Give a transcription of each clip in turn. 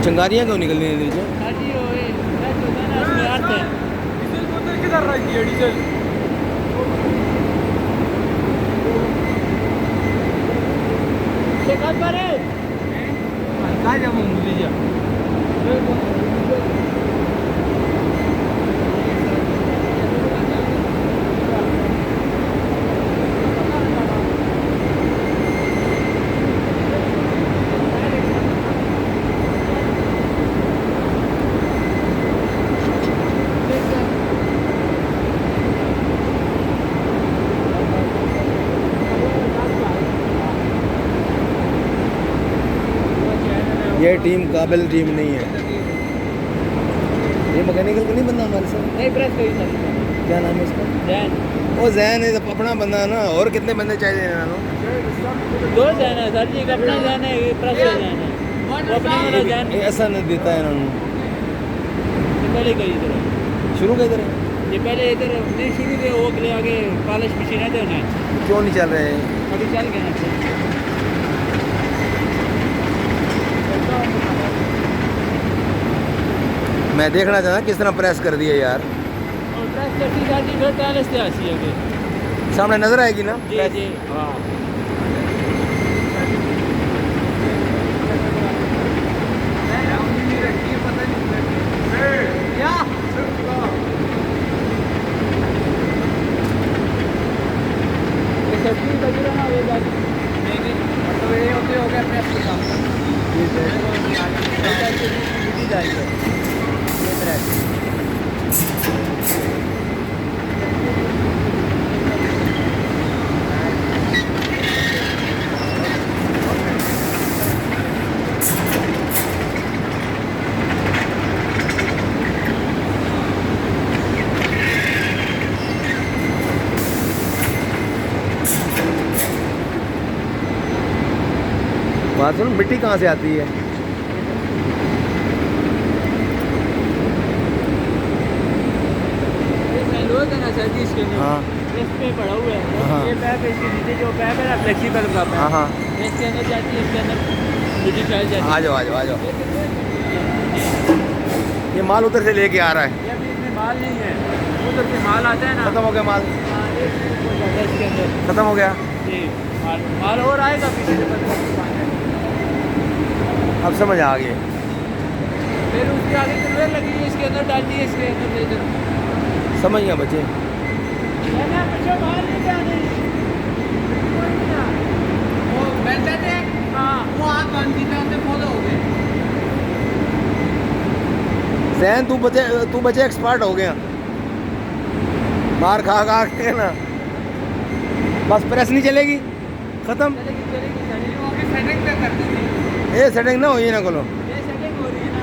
चंगारियाँ क्यों निकल रही है? किधर रही है डीजल? काय जमा मुलीच्या ये टीम काबिल टीम नहीं है। ये मैकेनिकल का नहीं बंदा हमारे साथ? नहीं, प्रेस करी सर। क्या नाम है इसका? जैन। वो जैन है, तो अपना बंदा है ना। और कितने बंदे चाहिए इन्होंने? 2 जैन है सर जी, एक अपना जैन है, एक प्रेस का जैन है। वो अपने वाला जैन ये ऐसा नहीं देता है इन्होंने। ये पहले कहीं इधर शुरू का इधर है? ये पहले इधर नहीं शुरू थे, वो के लिए आगे पॉलिश मशीन है तो उन्हें क्यों नहीं चल रहे? अभी चल गए हैं। मैं देखना चाहता किस तरह प्रेस कर दिया यार। और प्रेस करती जाती फिर पहले से आती है सामने नजर आएगी ना? जी जी हाँ। बात सुन, मिट्टी कहाँ से आती है? हाँ इस पे पड़ा हुआ है। हाँ। ये पैप है, इसके नीचे जो पैप है ना फ्लेक्सिबल का पैप, हाँ हाँ। इसके अंदर जाती है, इसके अंदर मिट्टी फैल जाती है। आ जाओ आ जाओ आ जाओ। ये माल उधर से लेके आ रहा है। ये अभी इसमें माल नहीं है, उधर से माल आता है ना। खत्म हो गया माल? हाँ, ये हो जाता है इसके अंदर। खत्म हो गया? जी माल और आएगा पीछे से अब समझ आ गई। फिर उसके आगे कलर लगी है, इसके अंदर डालती है, इसके अंदर ले इधर। समझ गया बच्चे। वो बैठे थे, हाँ वो हाथ बांध दी था, फॉलो हो गए। जैन तू बचे एक्सपर्ट हो गया। मार खा खा के ना बस प्रेस नहीं चलेगी, खत्म। सेटिंग पे कर दीजिए। ये सेटिंग ना हो ये ना खोलो। ये सेटिंग हो रही है ना।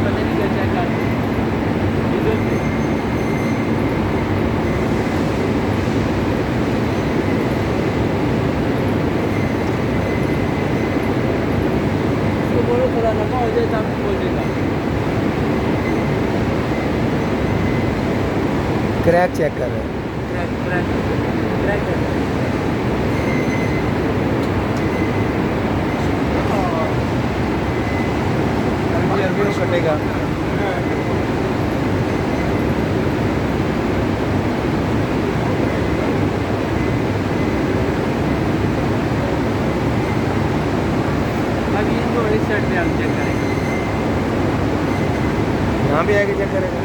पता नहीं क्या चेक कर इसको बोलो थोड़ा लंबा हो जाए तब बोल देगा। क्रैक चेक कर रहे हैं। क्रैक क्रैक क्रैक कर रहा है। अरबी कटेगा। अभी इनको इस साइड पे आप चेक करेंगे। यहाँ भी आएगा चेक करेगा।